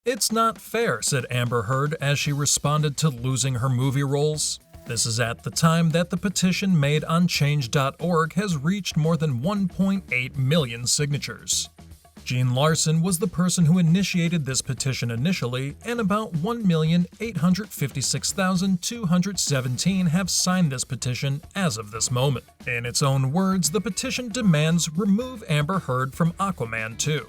"It's not fair," said Amber Heard as she responded to losing her movie roles. This is at the time that the petition made on Change.org has reached more than 1.8 million signatures. Jeanne Larson was the person who initiated this petition initially, and about 1,856,217 have signed this petition as of this moment. In its own words, the petition demands remove Amber Heard from Aquaman 2.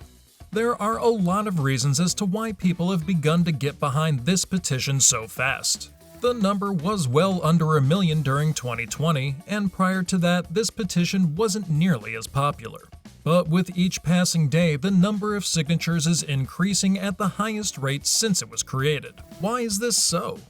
There are a lot of reasons as to why people have begun to get behind this petition so fast. The number was well under 1 million during 2020, and prior to that, this petition wasn't nearly as popular. But with each passing day, the number of signatures is increasing at the highest rate since it was created. Why is this so?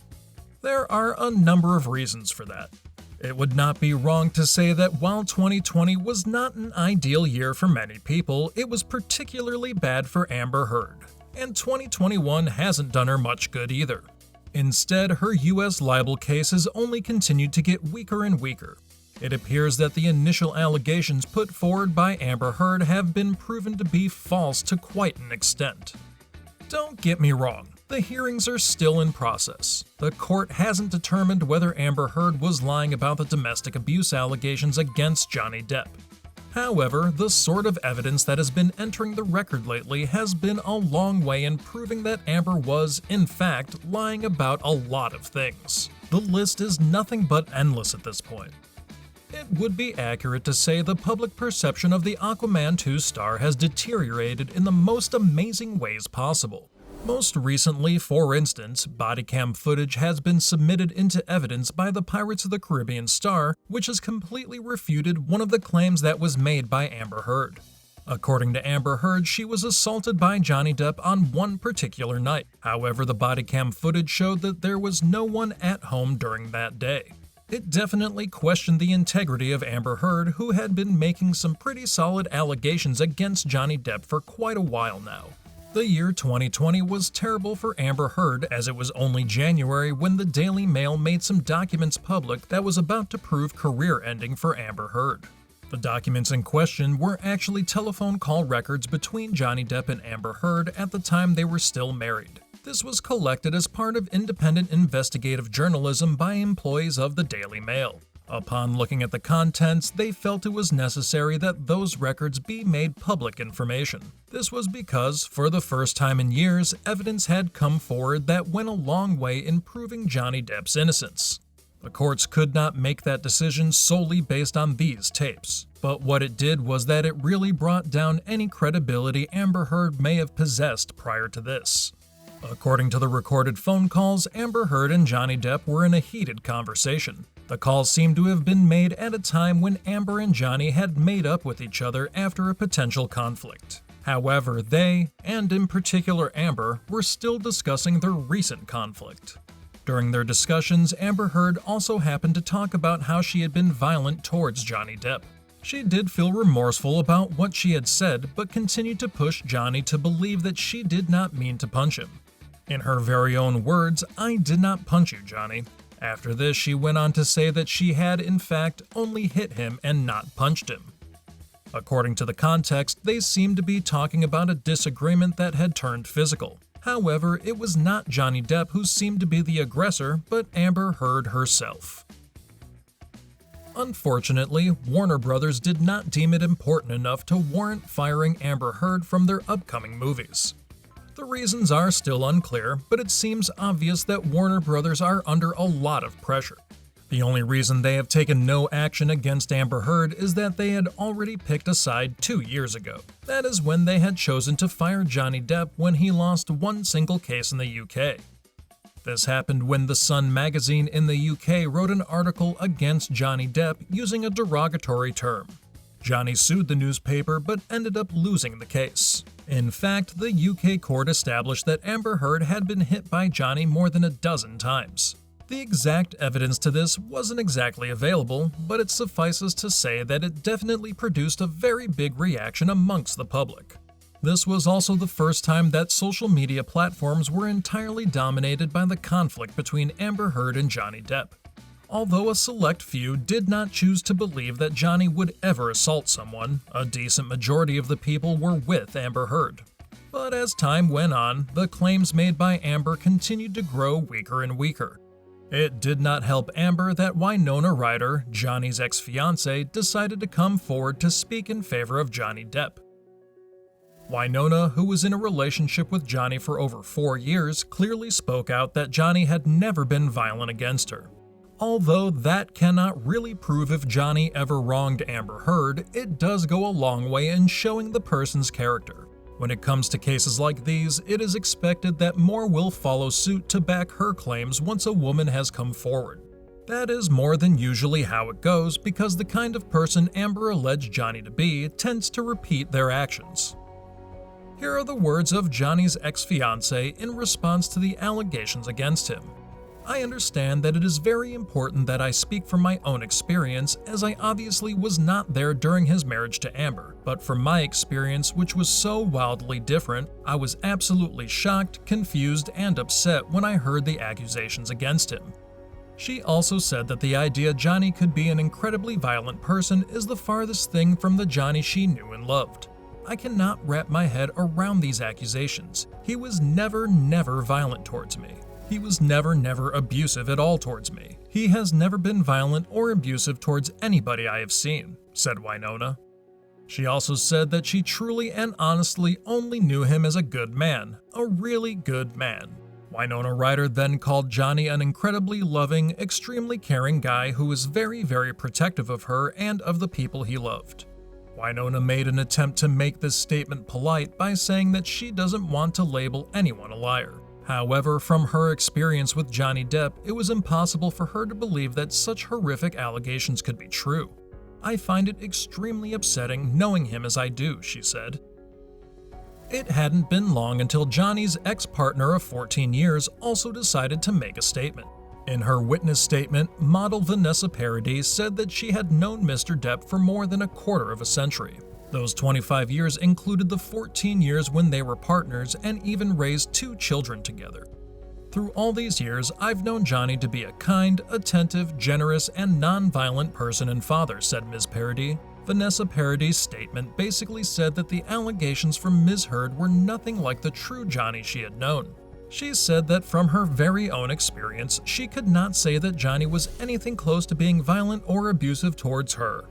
There are a number of reasons for that. It would not be wrong to say that while 2020 was not an ideal year for many people, it was particularly bad for Amber Heard. And 2021 hasn't done her much good either. Instead, her US libel case has only continued to get weaker and weaker. It appears that the initial allegations put forward by Amber Heard have been proven to be false to quite an extent. Don't get me wrong, the hearings are still in process. The court hasn't determined whether Amber Heard was lying about the domestic abuse allegations against Johnny Depp. However, the sort of evidence that has been entering the record lately has been a long way in proving that Amber was, in fact, lying about a lot of things. The list is nothing but endless at this point. It would be accurate to say the public perception of the Aquaman 2 star has deteriorated in the most amazing ways possible. Most recently, for instance, body cam footage has been submitted into evidence by the Pirates of the Caribbean star, which has completely refuted one of the claims that was made by Amber Heard. According to Amber Heard, she was assaulted by Johnny Depp on one particular night. However, the body cam footage showed that there was no one at home during that day. It definitely questioned the integrity of Amber Heard, who had been making some pretty solid allegations against Johnny Depp for quite a while now. The year 2020 was terrible for Amber Heard, as it was only January when the Daily Mail made some documents public that was about to prove career ending for Amber Heard. The documents in question were actually telephone call records between Johnny Depp and Amber Heard at the time they were still married. This was collected as part of independent investigative journalism by employees of the Daily Mail. Upon looking at the contents, they felt it was necessary that those records be made public information. This was because, for the first time in years, evidence had come forward that went a long way in proving Johnny Depp's innocence. The courts could not make that decision solely based on these tapes, but what it did was that it really brought down any credibility Amber Heard may have possessed prior to this. According to the recorded phone calls, Amber Heard and Johnny Depp were in a heated conversation. The calls seemed to have been made at a time when Amber and Johnny had made up with each other after a potential conflict. However, they, and in particular Amber, were still discussing their recent conflict. During their discussions, Amber Heard also happened to talk about how she had been violent towards Johnny Depp. She did feel remorseful about what she had said, but continued to push Johnny to believe that she did not mean to punch him. In her very own words, "I did not punch you, Johnny." After this, she went on to say that she had, in fact, only hit him and not punched him. According to the context, they seemed to be talking about a disagreement that had turned physical. However, it was not Johnny Depp who seemed to be the aggressor, but Amber Heard herself. Unfortunately, Warner Brothers did not deem it important enough to warrant firing Amber Heard from their upcoming movies. The reasons are still unclear, but it seems obvious that Warner Brothers are under a lot of pressure. The only reason they have taken no action against Amber Heard is that they had already picked a side 2 years ago. That is when they had chosen to fire Johnny Depp when he lost one single case in the UK. This happened when The Sun magazine in the UK wrote an article against Johnny Depp using a derogatory term. Johnny sued the newspaper but ended up losing the case. In fact, the UK court established that Amber Heard had been hit by Johnny more than a dozen times. The exact evidence to this wasn't exactly available, but it suffices to say that it definitely produced a very big reaction amongst the public. This was also the first time that social media platforms were entirely dominated by the conflict between Amber Heard and Johnny Depp. Although a select few did not choose to believe that Johnny would ever assault someone, a decent majority of the people were with Amber Heard. But as time went on, the claims made by Amber continued to grow weaker and weaker. It did not help Amber that Winona Ryder, Johnny's ex-fiancée, decided to come forward to speak in favor of Johnny Depp. Winona, who was in a relationship with Johnny for over 4 years, clearly spoke out that Johnny had never been violent against her. Although that cannot really prove if Johnny ever wronged Amber Heard, it does go a long way in showing the person's character. When it comes to cases like these, it is expected that more will follow suit to back her claims once a woman has come forward. That is more than usually how it goes because the kind of person Amber alleged Johnny to be tends to repeat their actions. Here are the words of Johnny's ex-fiancée in response to the allegations against him. I understand that it is very important that I speak from my own experience, as I obviously was not there during his marriage to Amber, but from my experience, which was so wildly different, I was absolutely shocked, confused, and upset when I heard the accusations against him. She also said that the idea Johnny could be an incredibly violent person is the farthest thing from the Johnny she knew and loved. I cannot wrap my head around these accusations. He was never violent towards me. He was never abusive at all towards me. He has never been violent or abusive towards anybody I have seen, said Winona. She also said that she truly and honestly only knew him as a good man, a really good man. Winona Ryder then called Johnny an incredibly loving, extremely caring guy who was very protective of her and of the people he loved. Winona made an attempt to make this statement polite by saying that she doesn't want to label anyone a liar. However, from her experience with Johnny Depp, it was impossible for her to believe that such horrific allegations could be true. I find it extremely upsetting knowing him as I do, she said. It hadn't been long until Johnny's ex-partner of 14 years also decided to make a statement. In her witness statement, model Vanessa Paradis said that she had known Mr. Depp for more than a quarter of a century. Those 25 years included the 14 years when they were partners and even raised 2 children together. Through all these years, I've known Johnny to be a kind, attentive, generous, and non-violent person and father, said Ms. Paradis. Vanessa Paradis' statement basically said that the allegations from Ms. Heard were nothing like the true Johnny she had known. She said that from her very own experience, she could not say that Johnny was anything close to being violent or abusive towards her.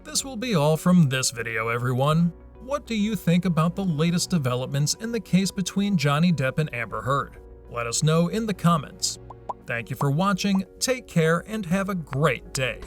This will be all from this video, everyone. What do you think about the latest developments in the case between Johnny Depp and Amber Heard? Let us know in the comments. Thank you for watching, take care, and have a great day.